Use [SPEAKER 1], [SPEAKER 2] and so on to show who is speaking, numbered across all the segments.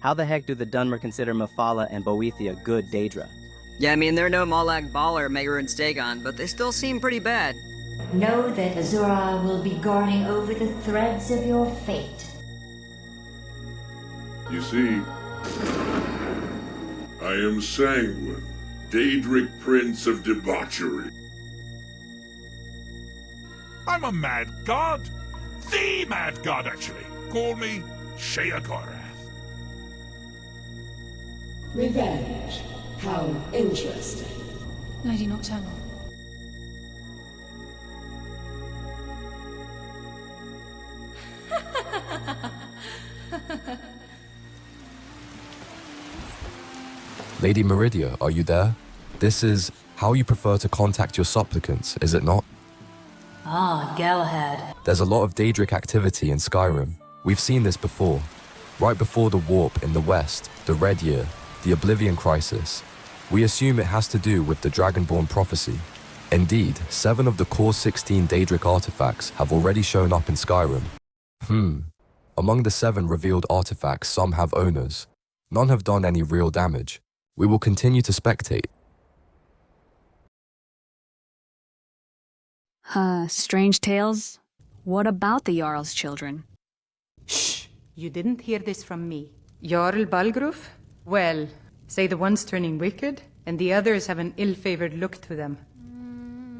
[SPEAKER 1] How the heck do the Dunmer consider Mephala and Boethia good daedra?
[SPEAKER 2] Yeah, I mean, they're no Molag Bal or Megarun Stagon, but they still seem pretty bad.
[SPEAKER 3] Know that Azura will be guarding over the threads of your fate.
[SPEAKER 4] You see, I am Sanguine, Daedric Prince of Debauchery.
[SPEAKER 5] I'm a mad god. The mad god, actually. Call me Sheagorath.
[SPEAKER 6] Revenge. How interesting.
[SPEAKER 7] Lady Nocturnal.
[SPEAKER 8] Lady Meridia, are you there? This is how you prefer to contact your supplicants, is it not?
[SPEAKER 3] Ah, Galahad.
[SPEAKER 8] There's a lot of Daedric activity in Skyrim. We've seen this before. Right before the warp in the west, the Red Year, the Oblivion Crisis. We assume it has to do with the Dragonborn prophecy. Indeed, 7 of the core 16 Daedric artifacts have already shown up in Skyrim. Among the 7 revealed artifacts, some have owners. None have done any real damage. We will continue to spectate.
[SPEAKER 7] Strange tales? What about the Jarl's children?
[SPEAKER 9] Shh! You didn't hear this from me. Jarl Balgruf? Well, say the one's turning wicked, and the others have an ill-favored look to them.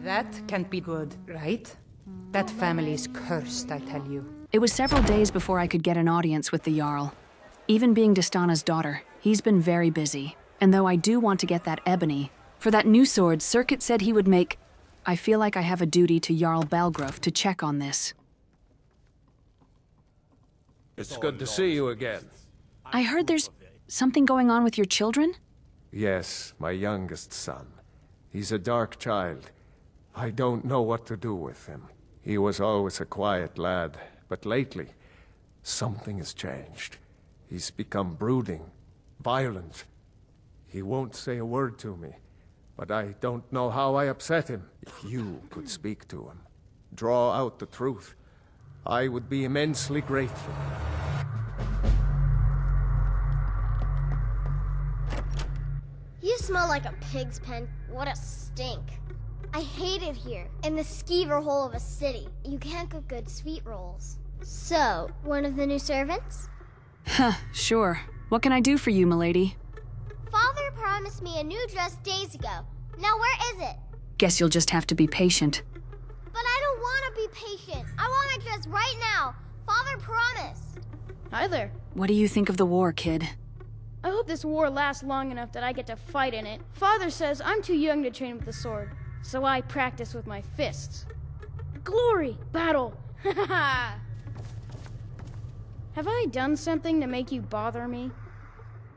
[SPEAKER 9] That can't be good, right? That family's cursed, I tell you.
[SPEAKER 7] It was several days before I could get an audience with the Jarl. Even being Destana's daughter, he's been very busy. And though I do want to get that ebony, for that new sword, Circuit said he would make... I feel like I have a duty to Jarl Balgruf to check on this.
[SPEAKER 10] It's good to see you again.
[SPEAKER 7] I heard there's something going on with your children?
[SPEAKER 10] Yes, my youngest son. He's a dark child. I don't know what to do with him. He was always a quiet lad, but lately, something has changed. He's become brooding, violent. He won't say a word to me, but I don't know how I upset him. If you could speak to him, draw out the truth, I would be immensely grateful.
[SPEAKER 11] You smell like a pig's pen. What a stink. I hate it here, in the skeever hole of a city. You can't cook good sweet rolls. So, one of the new servants?
[SPEAKER 7] Huh, sure. What can I do for you, milady?
[SPEAKER 11] Father promised me a new dress days ago. Now where is it?
[SPEAKER 7] Guess you'll just have to be patient.
[SPEAKER 11] But I don't want to be patient. I want my dress right now. Father promised.
[SPEAKER 12] Hi there.
[SPEAKER 7] What do you think of the war, kid?
[SPEAKER 12] I hope this war lasts long enough that I get to fight in it. Father says I'm too young to train with the sword, so I practice with my fists. Glory! Battle! Ha Have I done something to make you bother me?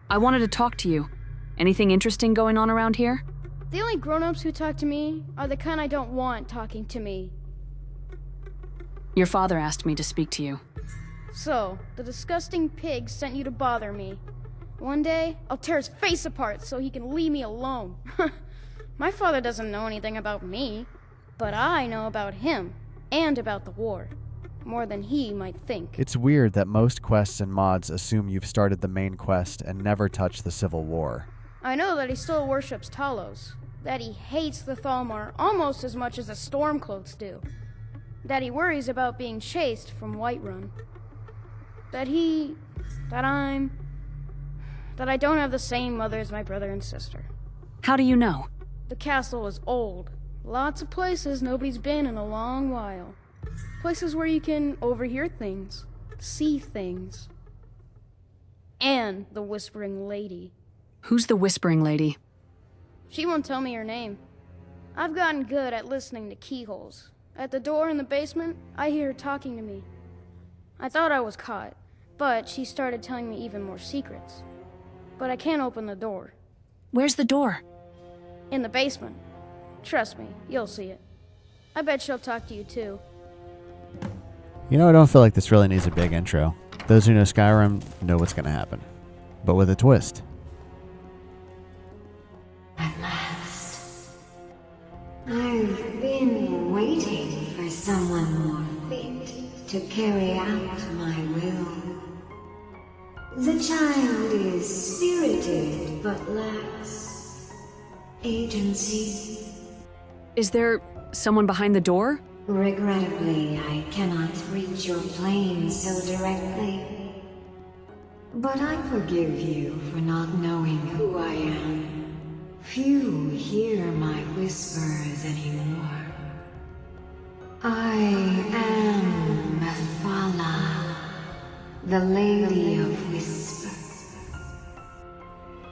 [SPEAKER 7] I wanted to talk to you. Anything interesting going on around here?
[SPEAKER 12] The only grown-ups who talk to me are the kind I don't want talking to me.
[SPEAKER 7] Your father asked me to speak to you.
[SPEAKER 12] So, the disgusting pig sent you to bother me. One day, I'll tear his face apart so he can leave me alone. My father doesn't know anything about me, but I know about him and about the war. More than he might think.
[SPEAKER 13] It's weird that most quests and mods assume you've started the main quest and never touched the Civil War.
[SPEAKER 12] I know that he still worships Talos, that he hates the Thalmor almost as much as the Stormcloaks do, that he worries about being chased from Whiterun, that I don't have the same mother as my brother and sister.
[SPEAKER 7] How do you know?
[SPEAKER 12] The castle is old. Lots of places nobody's been in a long while. Places where you can overhear things, see things. And the Whispering Lady.
[SPEAKER 7] Who's the Whispering Lady?
[SPEAKER 12] She won't tell me her name. I've gotten good at listening to keyholes. At the door in the basement, I hear her talking to me. I thought I was caught, but she started telling me even more secrets. But I can't open the door.
[SPEAKER 7] Where's the door?
[SPEAKER 12] In the basement. Trust me, you'll see it. I bet she'll talk to you too.
[SPEAKER 13] You know, I don't feel like this really needs a big intro. Those who know Skyrim know what's going to happen. But with a twist.
[SPEAKER 3] At last. I've been waiting for someone more fit to carry out my will. The child is spirited, but lacks agency.
[SPEAKER 7] Is there someone behind the door?
[SPEAKER 3] Regrettably, I cannot reach your plane so directly. But I forgive you for not knowing who I am. Few hear my whispers anymore. I am Mephala, the Lady of Whispers.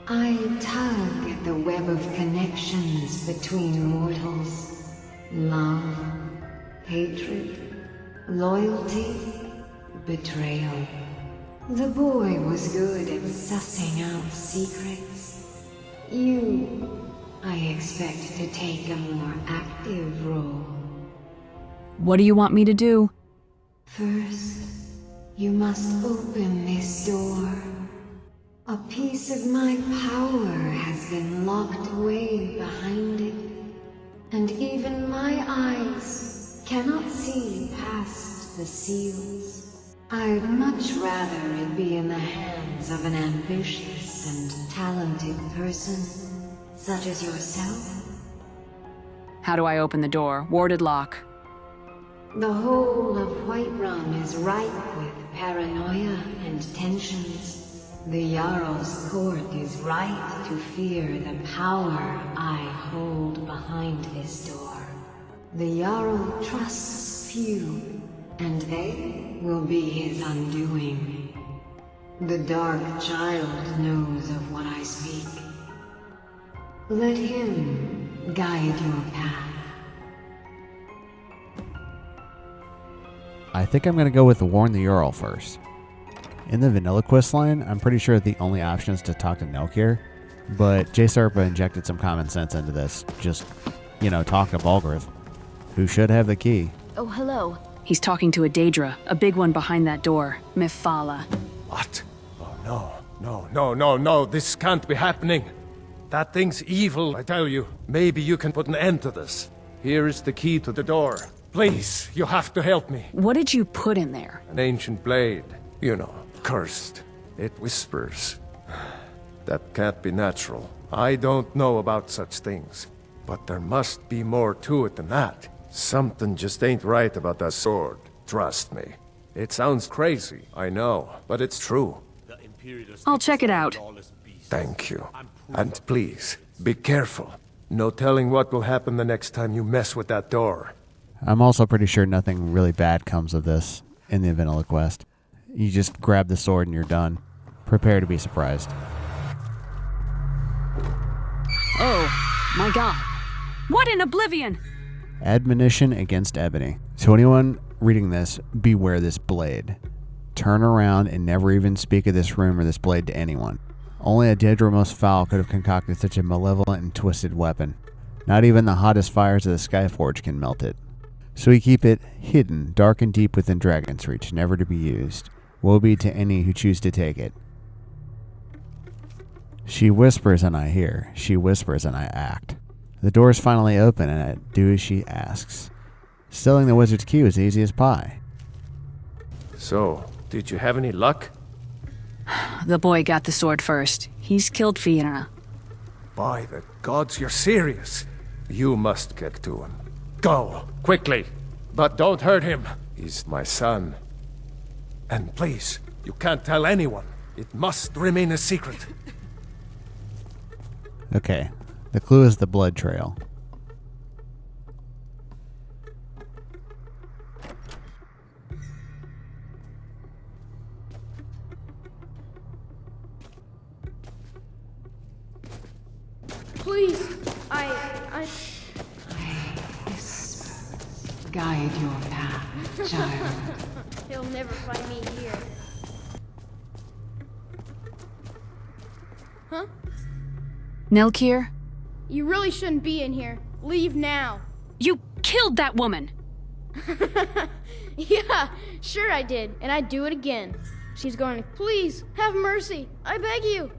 [SPEAKER 3] I tug at the web of connections between mortals. Love, hatred, loyalty, betrayal. The boy was good at sussing out secrets. You, I expect to take a more active role.
[SPEAKER 7] What do you want me to do?
[SPEAKER 3] First, you must open this door. A piece of my power has been locked away behind it, and even my eyes cannot see past the seals. I'd much rather it be in the hands of an ambitious and talented person, such as yourself.
[SPEAKER 7] How do I open the door? Warded lock.
[SPEAKER 3] The whole of Whiterun is ripe with paranoia and tensions. The Jarl's court is right to fear the power I hold behind his door. The Jarl trusts few, and they will be his undoing. The dark child knows of what I speak. Let him guide your path.
[SPEAKER 13] I think I'm going to go with warn the Jarl first. In the vanilla quest line, I'm pretty sure the only option is to talk to Nelkir, but J-Serpa injected some common sense into this. Just, talk to Balgruuf, who should have the key.
[SPEAKER 7] Oh, hello. He's talking to a daedra, a big one behind that door. Mephala.
[SPEAKER 10] What? Oh, no, this can't be happening. That thing's evil, I tell you. Maybe you can put an end to this. Here is the key to the door. Please, you have to help me.
[SPEAKER 7] What did you put in there?
[SPEAKER 10] An ancient blade. Cursed. It whispers. That can't be natural. I don't know about such things. But there must be more to it than that. Something just ain't right about that sword. Trust me. It sounds crazy, I know, but it's true.
[SPEAKER 7] I'll check it out.
[SPEAKER 10] Thank you. And please, be careful. No telling what will happen the next time you mess with that door.
[SPEAKER 13] I'm also pretty sure nothing really bad comes of this in the vanilla quest. You just grab the sword and you're done. Prepare to be surprised.
[SPEAKER 7] Oh, my God. What in oblivion?
[SPEAKER 13] Admonition against Ebony. To anyone reading this, beware this blade. Turn around and never even speak of this room or this blade to anyone. Only a daedra most foul could have concocted such a malevolent and twisted weapon. Not even the hottest fires of the Skyforge can melt it. So we keep it hidden, dark and deep within Dragon's Reach, never to be used. Woe be to any who choose to take it. She whispers and I hear. She whispers and I act. The door is finally open and I do as she asks. Stealing the wizard's key was easy as pie.
[SPEAKER 10] So, did you have any luck?
[SPEAKER 7] The boy got the sword first. He's killed Fiona.
[SPEAKER 10] By the gods, you're serious. You must get to him. Go, quickly. But don't hurt him. He's my son. And please, you can't tell anyone. It must remain a secret.
[SPEAKER 13] Okay, the clue is the blood trail.
[SPEAKER 12] Please,
[SPEAKER 3] Guide your path, child.
[SPEAKER 12] He'll never find me here. Huh?
[SPEAKER 7] Nelkir?
[SPEAKER 12] You really shouldn't be in here. Leave now.
[SPEAKER 7] You killed that woman!
[SPEAKER 12] Yeah, sure I did, and I'd do it again. She's going, please, have mercy, I beg you.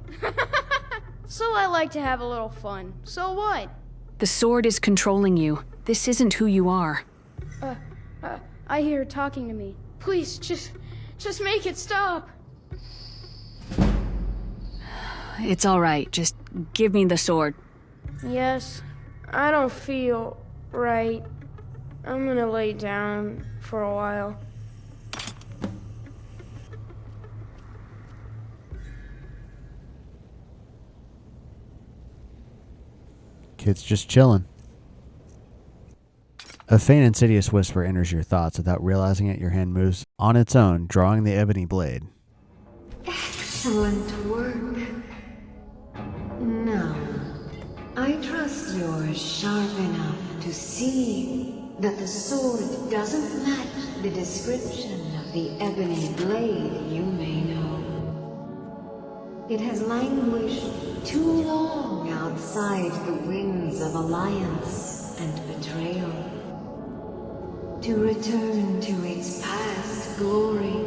[SPEAKER 12] So I like to have a little fun. So what?
[SPEAKER 7] The sword is controlling you. This isn't who you are.
[SPEAKER 12] I hear her talking to me. Please, just make it stop.
[SPEAKER 7] It's all right. Just give me the sword.
[SPEAKER 12] Yes, I don't feel right. I'm gonna lay down for a while.
[SPEAKER 13] Kid's just chilling. A faint insidious whisper enters your thoughts. Without realizing it, your hand moves on its own, drawing the ebony blade.
[SPEAKER 3] Excellent work. Now, I trust you're sharp enough to see that the sword doesn't match the description of the ebony blade you may know. It has languished too long outside the wings of alliance and betrayal. To return to its past glory,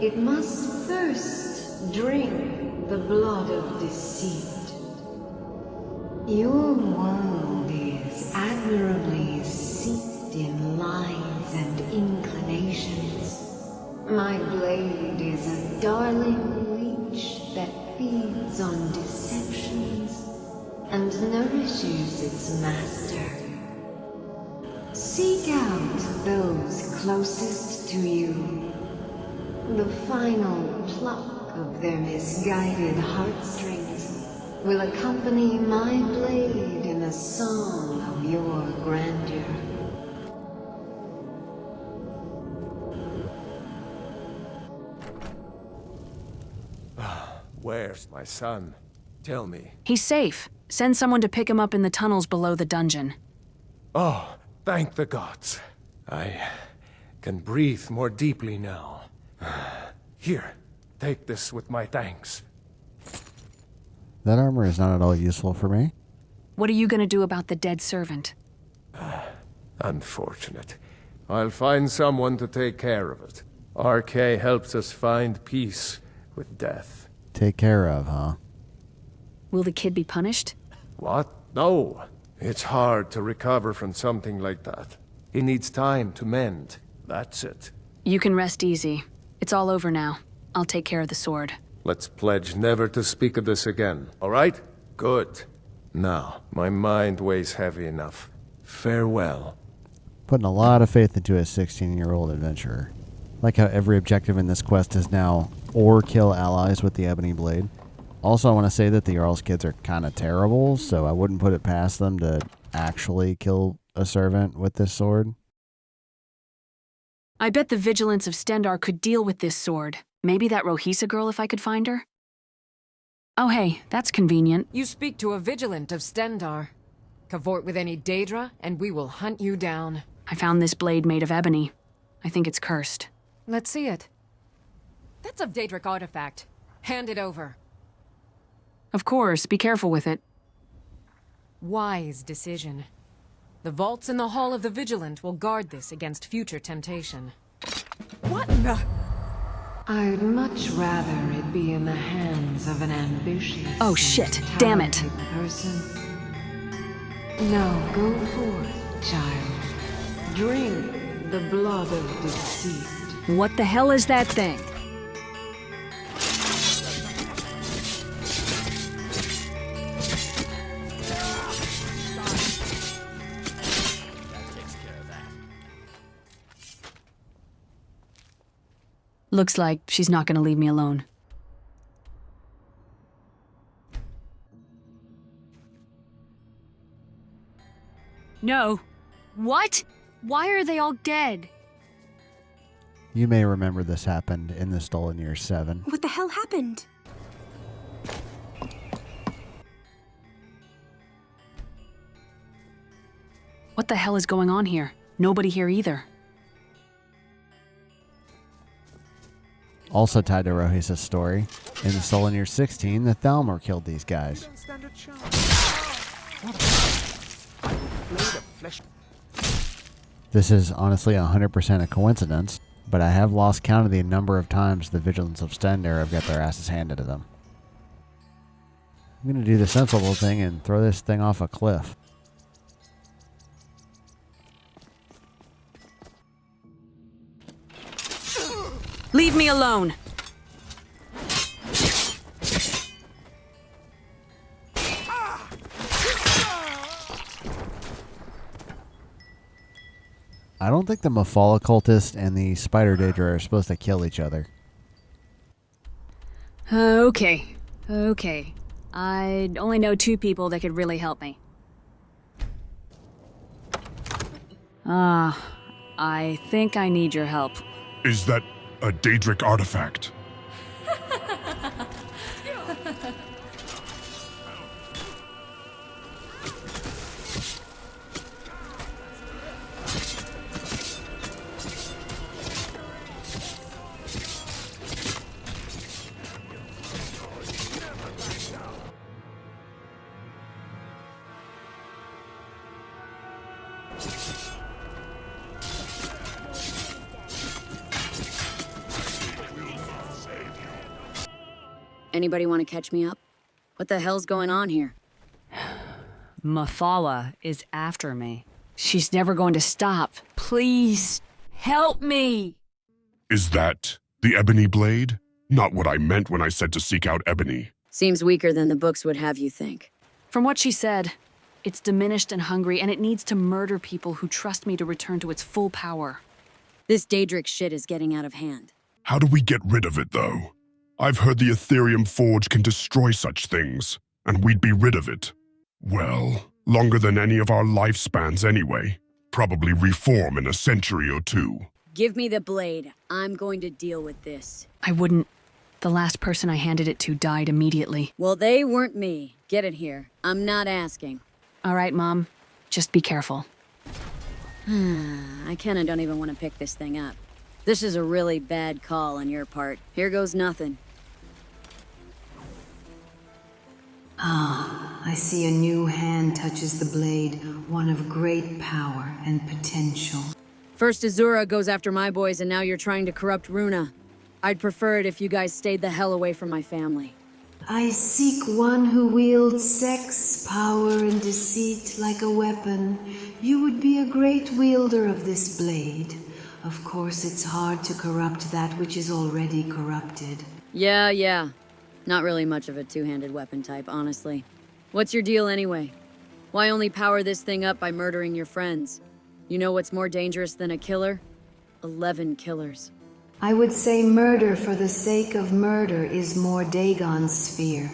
[SPEAKER 3] it must first drink the blood of deceit. Your wound is admirably seeped in lies and inclinations. My blade is a darling leech that feeds on deceptions and nourishes its master. Seek out those closest to you. The final pluck of their misguided heartstrings will accompany my blade in a song of your grandeur.
[SPEAKER 10] Where's my son? Tell me.
[SPEAKER 7] He's safe. Send someone to pick him up in the tunnels below the dungeon.
[SPEAKER 10] Oh, thank the gods. I can breathe more deeply now. Here, take this with my thanks.
[SPEAKER 13] That armor is not at all useful for me.
[SPEAKER 7] What are you gonna do about the dead servant?
[SPEAKER 10] Unfortunate. I'll find someone to take care of it. RK helps us find peace with death.
[SPEAKER 13] Take care of, huh?
[SPEAKER 7] Will the kid be punished?
[SPEAKER 10] What? No. It's hard to recover from something like that. He needs time to mend. That's it.
[SPEAKER 7] You can rest easy. It's all over now. I'll take care of the sword.
[SPEAKER 10] Let's pledge never to speak of this again, all right? Good. Now, my mind weighs heavy enough. Farewell.
[SPEAKER 13] Putting a lot of faith into a 16-year-old adventurer. Like how every objective in this quest is now or kill allies with the ebony blade. Also, I want to say that the Jarl's kids are kind of terrible, so I wouldn't put it past them to actually kill a servant with this sword.
[SPEAKER 7] I bet the Vigilants of Stendarr could deal with this sword. Maybe that Rohisa girl if I could find her? Oh hey, that's convenient.
[SPEAKER 14] You speak to a Vigilant of Stendarr. Cavort with any daedra, and we will hunt you down.
[SPEAKER 7] I found this blade made of ebony. I think it's cursed.
[SPEAKER 14] Let's see it. That's a daedric artifact. Hand it over.
[SPEAKER 7] Of course, be careful with it.
[SPEAKER 14] Wise decision. The vaults in the Hall of the Vigilant will guard this against future temptation. What in the...
[SPEAKER 3] I'd much rather it be in the hands of an ambitious...
[SPEAKER 7] Oh shit, damn it.
[SPEAKER 3] ...person. Now go forth, child. Drink the blood of deceit.
[SPEAKER 7] What the hell is that thing? Looks like she's not gonna leave me alone. No. What? Why are they all dead?
[SPEAKER 13] You may remember this happened in the Stolen Year 7.
[SPEAKER 15] What the hell happened?
[SPEAKER 7] What the hell is going on here? Nobody here either.
[SPEAKER 13] Also tied to Rohisa's story, in the Stolen Year 16, the Thalmor killed these guys. This is honestly 100% a coincidence, but I have lost count of the number of times the Vigilants of Stendarr have got their asses handed to them. I'm going to do the sensible thing and throw this thing off a cliff.
[SPEAKER 7] Leave me alone!
[SPEAKER 13] I don't think the Mephala cultist and the spider daedra are supposed to kill each other.
[SPEAKER 7] Okay. I only know 2 people that could really help me. I think I need your help.
[SPEAKER 5] Is that a daedric artifact?
[SPEAKER 15] Anybody want to catch me up? What the hell's going on here?
[SPEAKER 7] Mephala is after me. She's never going to stop. Please, help me!
[SPEAKER 5] Is that the ebony blade? Not what I meant when I said to seek out ebony.
[SPEAKER 15] Seems weaker than the books would have you think.
[SPEAKER 7] From what she said, it's diminished and hungry, and it needs to murder people who trust me to return to its full power.
[SPEAKER 15] This daedric shit is getting out of hand.
[SPEAKER 5] How do we get rid of it, though? I've heard the Ethereum Forge can destroy such things, and we'd be rid of it. Well, longer than any of our lifespans anyway. Probably reform in a century or 2.
[SPEAKER 15] Give me the blade. I'm going to deal with this.
[SPEAKER 7] I wouldn't. The last person I handed it to died immediately.
[SPEAKER 15] Well, they weren't me. Get it here. I'm not asking.
[SPEAKER 7] All right, Mom. Just be careful.
[SPEAKER 15] I kinda don't even want to pick this thing up. This is a really bad call on your part. Here goes nothing.
[SPEAKER 3] I see a new hand touches the blade, one of great power and potential.
[SPEAKER 15] First Azura goes after my boys, and now you're trying to corrupt Runa. I'd prefer it if you guys stayed the hell away from my family.
[SPEAKER 3] I seek one who wields sex, power, and deceit like a weapon. You would be a great wielder of this blade. Of course, it's hard to corrupt that which is already corrupted.
[SPEAKER 15] Yeah. Not really much of a two-handed weapon type, honestly. What's your deal anyway? Why only power this thing up by murdering your friends? You know what's more dangerous than a killer? 11 killers.
[SPEAKER 3] I would say murder for the sake of murder is more Dagon's sphere.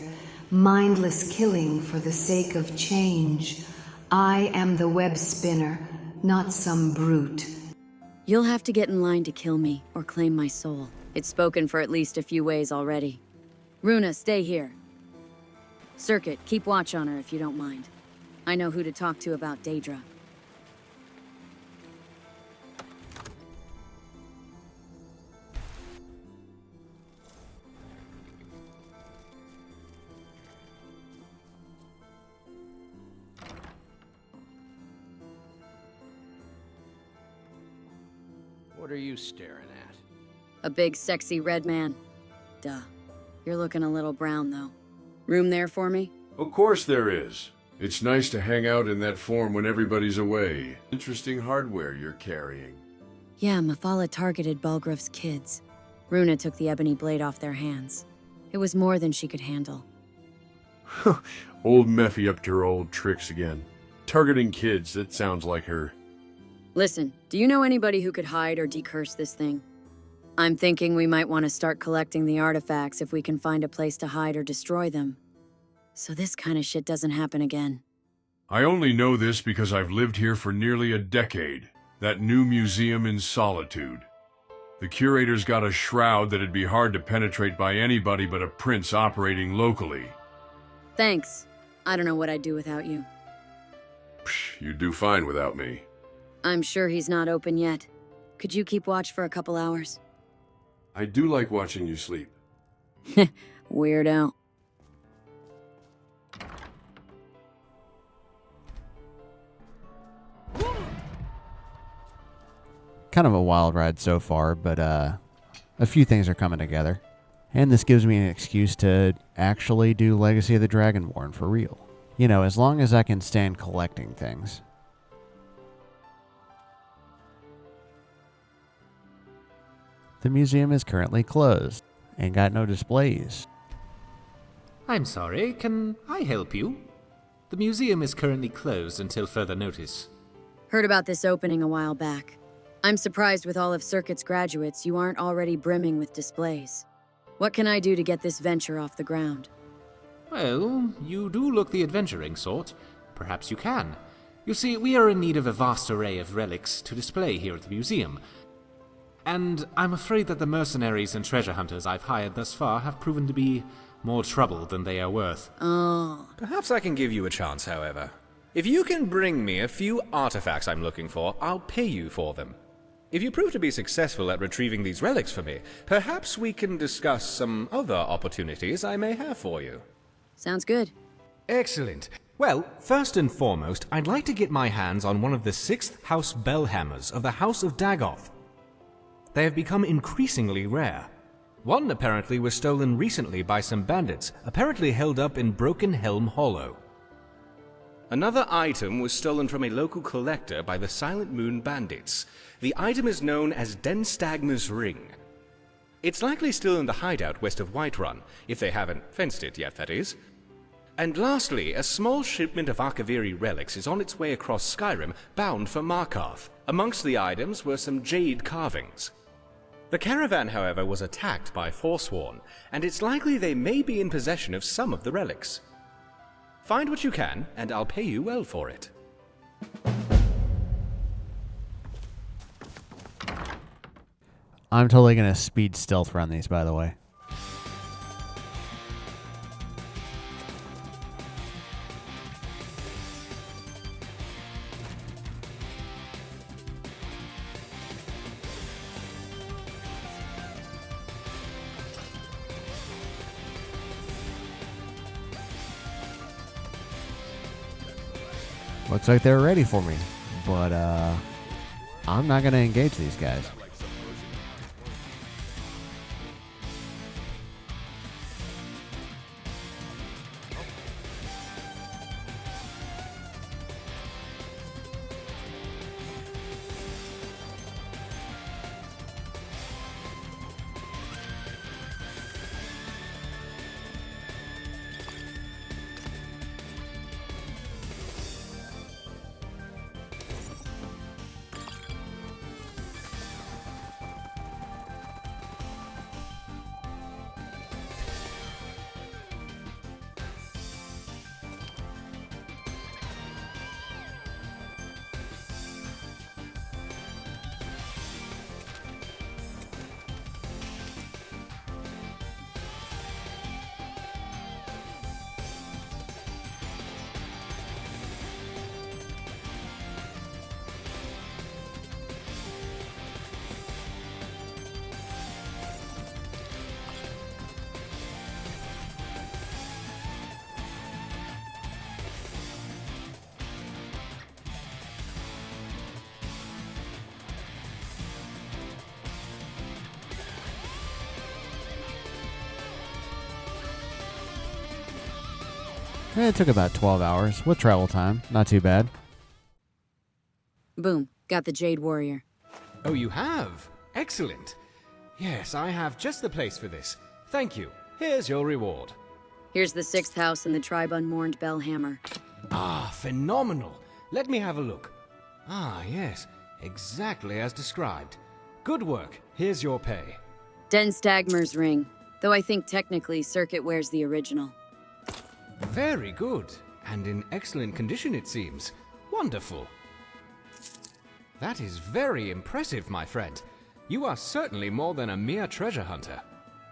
[SPEAKER 3] Mindless killing for the sake of change. I am the web spinner, not some brute.
[SPEAKER 15] You'll have to get in line to kill me, or claim my soul. It's spoken for at least a few ways already. Runa, stay here. Circuit, keep watch on her if you don't mind. I know who to talk to about daedra.
[SPEAKER 16] What are you staring at?
[SPEAKER 15] A big, sexy red man. Duh. You're looking a little brown, though. Room there for me?
[SPEAKER 4] Of course there is. It's nice to hang out in that form when everybody's away. Interesting hardware you're carrying.
[SPEAKER 15] Yeah, Mephala targeted Balgruf's kids. Runa took the ebony blade off their hands. It was more than she could handle.
[SPEAKER 4] Old Mephi up to her old tricks again. Targeting kids, that sounds like her.
[SPEAKER 15] Listen, do you know anybody who could hide or decurse this thing? I'm thinking we might want to start collecting the artifacts if we can find a place to hide or destroy them. So this kind of shit doesn't happen again.
[SPEAKER 4] I only know this because I've lived here for nearly a decade. That new museum in Solitude. The curator's got a shroud that'd be hard to penetrate by anybody but a prince operating locally.
[SPEAKER 15] Thanks. I don't know what I'd do without you.
[SPEAKER 4] Psh, you'd do fine without me.
[SPEAKER 15] I'm sure he's not open yet. Could you keep watch for a couple hours?
[SPEAKER 4] I do like watching you sleep.
[SPEAKER 15] Weirdo.
[SPEAKER 13] Kind of a wild ride so far, but a few things are coming together. And this gives me an excuse to actually do Legacy of the Dragonborn for real. You know, as long as I can stand collecting things. The museum is currently closed and got no displays.
[SPEAKER 17] I'm sorry, can I help you? The museum is currently closed until further notice.
[SPEAKER 15] Heard about this opening a while back. I'm surprised with all of Circuit's graduates you aren't already brimming with displays. What can I do to get this venture off the ground?
[SPEAKER 17] Well, you do look the adventuring sort. Perhaps you can. You see, we are in need of a vast array of relics to display here at the museum. And I'm afraid that the mercenaries and treasure hunters I've hired thus far have proven to be more trouble than they are worth.
[SPEAKER 15] Oh.
[SPEAKER 18] Perhaps I can give you a chance, however. If you can bring me a few artifacts I'm looking for, I'll pay you for them. If you prove to be successful at retrieving these relics for me, perhaps we can discuss some other opportunities I may have for you.
[SPEAKER 15] Sounds good.
[SPEAKER 18] Excellent. Well, first and foremost, I'd like to get my hands on one of the 6th House Bellhammers of the House of Dagoth. They have become increasingly rare. One apparently was stolen recently by some bandits, apparently held up in Broken Helm Hollow. Another item was stolen from a local collector by the Silent Moon Bandits. The item is known as Denstagma's Ring. It's likely still in the hideout west of Whiterun, if they haven't fenced it yet, that is. And lastly, a small shipment of Archiviri relics is on its way across Skyrim, bound for Markarth. Amongst the items were some jade carvings. The caravan, however, was attacked by Forsworn, and it's likely they may be in possession of some of the relics. Find what you can, and I'll pay you well for it.
[SPEAKER 13] I'm totally going to speed stealth run these, by the way. Looks like they're ready for me, but I'm not going to engage these guys. It took about 12 hours with travel time. Not too bad.
[SPEAKER 15] Boom. Got the Jade Warrior.
[SPEAKER 18] Oh, you have? Excellent. Yes, I have just the place for this. Thank you. Here's your reward.
[SPEAKER 15] Here's the 6th house and the tribe unmourned Bellhammer.
[SPEAKER 18] Ah, phenomenal. Let me have a look. Ah, yes. Exactly as described. Good work. Here's your pay.
[SPEAKER 15] Denstagma's ring. Though I think technically Circuit wears the original.
[SPEAKER 18] Very good. And in excellent condition, it seems. Wonderful. That is very impressive, my friend. You are certainly more than a mere treasure hunter.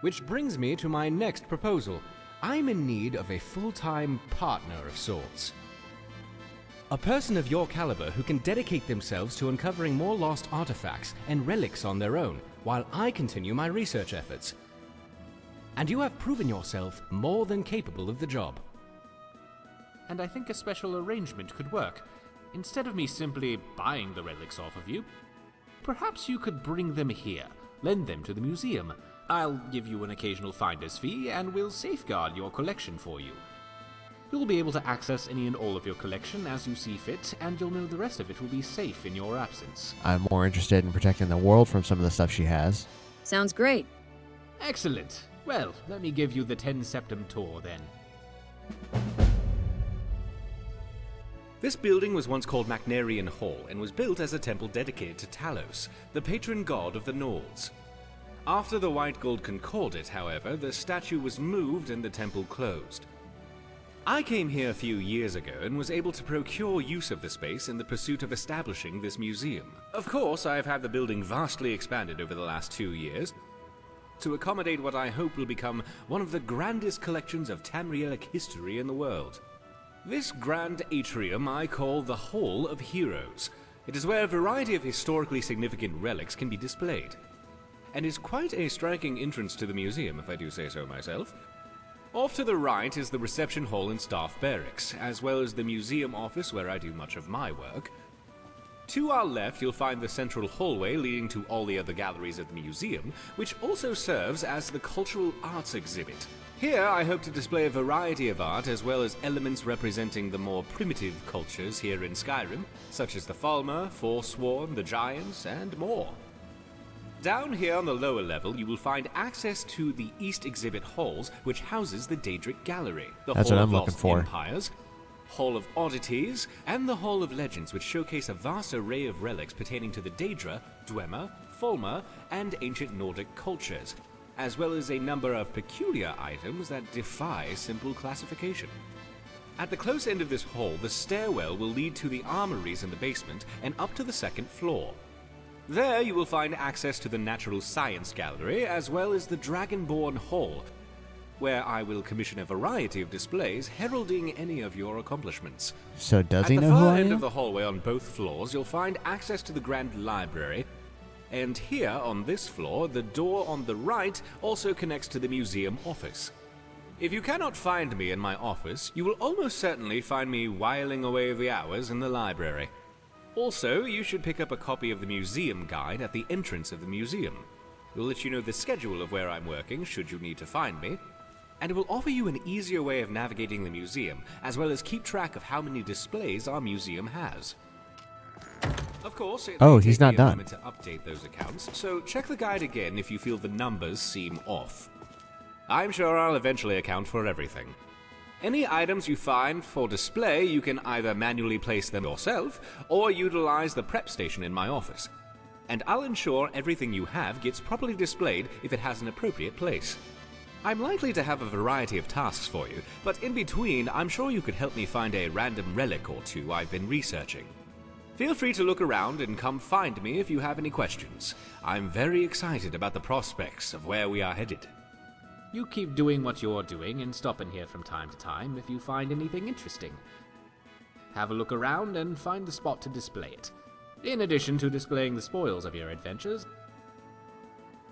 [SPEAKER 18] Which brings me to my next proposal. I'm in need of a full-time partner of sorts. A person of your caliber who can dedicate themselves to uncovering more lost artifacts and relics on their own, while I continue my research efforts. And you have proven yourself more than capable of the job.
[SPEAKER 17] And I think a special arrangement could work. Instead of me simply buying the relics off of you, perhaps you could bring them here, lend them to the museum. I'll give you an occasional finder's fee, and we'll safeguard your collection for you. You'll be able to access any and all of your collection as you see fit, and you'll know the rest of it will be safe in your absence.
[SPEAKER 13] I'm more interested in protecting the world from some of the stuff she has.
[SPEAKER 15] Sounds great.
[SPEAKER 17] Excellent. Well, let me give you the 10 Septim tour then.
[SPEAKER 18] This building was once called Macnarian Hall and was built as a temple dedicated to Talos, the patron god of the Nords. After the White Gold Concordat, however, the statue was moved and the temple closed. I came here a few years ago and was able to procure use of the space in the pursuit of establishing this museum. Of course, I have had the building vastly expanded over the last 2 years to accommodate what I hope will become one of the grandest collections of Tamrielic history in the world. This grand atrium I call the Hall of Heroes. It is where a variety of historically significant relics can be displayed, and is quite a striking entrance to the museum, if I do say so myself. Off to the right is the reception hall and staff barracks, as well as the museum office where I do much of my work. To our left, you'll find the central hallway leading to all the other galleries of the museum, which also serves as the cultural arts exhibit. Here, I hope to display a variety of art, as well as elements representing the more primitive cultures here in Skyrim, such as the Falmer, Forsworn, the Giants, and more. Down here on the lower level, you will find access to the East Exhibit Halls, which houses the Daedric Gallery, the
[SPEAKER 13] That's
[SPEAKER 18] Hall
[SPEAKER 13] what
[SPEAKER 18] of
[SPEAKER 13] I'm looking
[SPEAKER 18] Lost
[SPEAKER 13] for.
[SPEAKER 18] Empires, Hall of Oddities, and the Hall of Legends, which showcase a vast array of relics pertaining to the daedra, Dwemer, Falmer, and ancient Nordic cultures, as well as a number of peculiar items that defy simple classification. At the close end of this hall, the stairwell will lead to the armories in the basement and up to the second floor. There you will find access to the Natural Science Gallery, as well as the Dragonborn Hall, where I will commission a variety of displays heralding any of your accomplishments.
[SPEAKER 13] So does he know who
[SPEAKER 18] At the
[SPEAKER 13] I
[SPEAKER 18] far end
[SPEAKER 13] am?
[SPEAKER 18] of the hallway on both floors, you'll find access to the Grand Library, and here on this floor, the door on the right also connects to the museum office. If you cannot find me in my office, you will almost certainly find me whiling away the hours in the library. Also, you should pick up a copy of the museum guide at the entrance of the museum. It will let you know the schedule of where I'm working, should you need to find me, and it will offer you an easier way of navigating the museum, as well as keep track of how many displays our museum has. Of course, it may
[SPEAKER 13] he's
[SPEAKER 18] take me
[SPEAKER 13] not
[SPEAKER 18] a
[SPEAKER 13] done.
[SPEAKER 18] moment to update those accounts, so check the guide again if you feel the numbers seem off. I'm sure I'll eventually account for everything. Any items you find for display, you can either manually place them yourself, or utilize the prep station in my office. And I'll ensure everything you have gets properly displayed if it has an appropriate place. I'm likely to have a variety of tasks for you, but in between, I'm sure you could help me find a random relic or two I've been researching. Feel free to look around and come find me if you have any questions. I'm very excited about the prospects of where we are headed.
[SPEAKER 17] You keep doing what you're doing and stop in here from time to time if you find anything interesting. Have a look around and find the spot to display it. In addition to displaying the spoils of your adventures,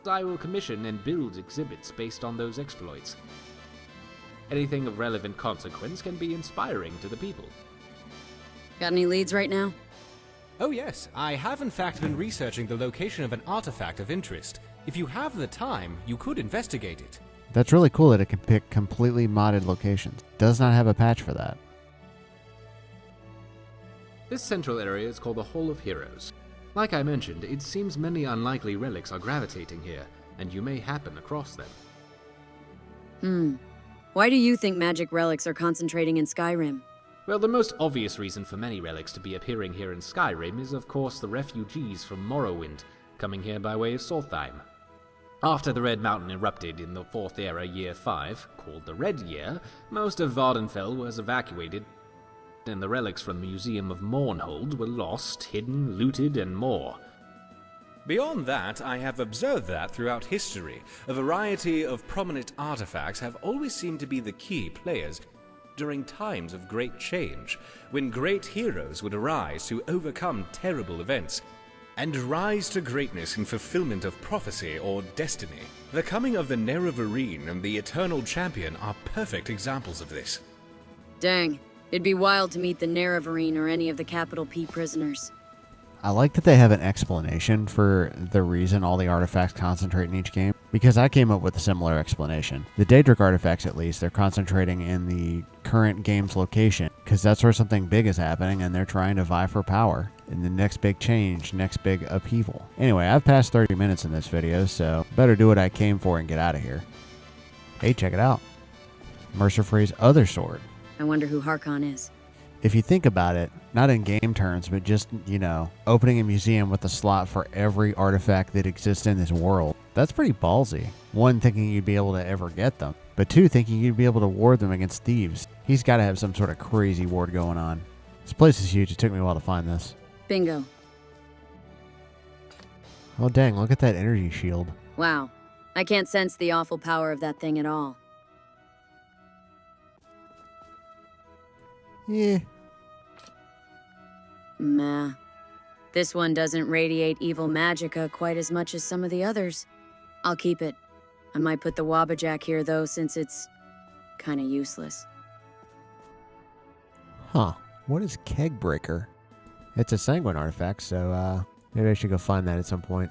[SPEAKER 17] I will commission and build exhibits based on those exploits. Anything of relevant consequence can be inspiring to the people.
[SPEAKER 15] Got any leads right now?
[SPEAKER 18] Oh yes, I have in fact been researching the location of an artifact of interest. If you have the time, you could investigate it.
[SPEAKER 13] That's really cool that it can pick completely modded locations. Does not have a patch for that.
[SPEAKER 17] This central area is called the Hall of Heroes. Like I mentioned, it seems many unlikely relics are gravitating here, and you may happen across them.
[SPEAKER 15] Why do you think magic relics are concentrating in Skyrim?
[SPEAKER 17] Well, the most obvious reason for many relics to be appearing here in Skyrim is, of course, the refugees from Morrowind, coming here by way of Solstheim. After the Red Mountain erupted in the 4th Era, Year 5, called the Red Year, most of Vardenfell was evacuated, and the relics from the Museum of Mournhold were lost, hidden, looted, and more.
[SPEAKER 18] Beyond that, I have observed that throughout history, a variety of prominent artifacts have always seemed to be the key players during times of great change, when great heroes would arise to overcome terrible events, and rise to greatness in fulfillment of prophecy or destiny. The coming of the Nerevarine and the Eternal Champion are perfect examples of this.
[SPEAKER 15] Dang, it'd be wild to meet the Nerevarine or any of the Capital P prisoners.
[SPEAKER 13] I like that they have an explanation for the reason all the artifacts concentrate in each game, because I came up with a similar explanation. The Daedric artifacts, at least, they're concentrating in the current game's location, because that's where something big is happening, and they're trying to vie for power in the next big change, next big upheaval. Anyway, I've passed 30 minutes in this video, so better do what I came for and get out of here. Hey, check it out. Mercer Frey's other sword.
[SPEAKER 15] I wonder who Harkon is.
[SPEAKER 13] If you think about it, not in game terms, but just, opening a museum with a slot for every artifact that exists in this world, that's pretty ballsy. One, thinking you'd be able to ever get them, but two, thinking you'd be able to ward them against thieves. He's got to have some sort of crazy ward going on. This place is huge. It took me a while to find this.
[SPEAKER 15] Bingo.
[SPEAKER 13] Oh dang, look at that energy shield.
[SPEAKER 15] Wow. I can't sense the awful power of that thing at all.
[SPEAKER 13] Yeah.
[SPEAKER 15] Meh. This one doesn't radiate evil magicka quite as much as some of the others. I'll keep it. I might put the Wabbajack here, though, since it's kinda useless.
[SPEAKER 13] Huh. What is Keg Breaker? It's a sanguine artifact, so maybe I should go find that at some point.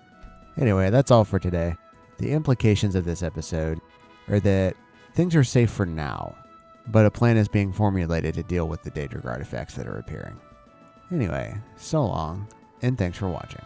[SPEAKER 13] Anyway, that's all for today. The implications of this episode are that things are safe for now, but a plan is being formulated to deal with the daedra artifacts that are appearing. Anyway, so long, and thanks for watching.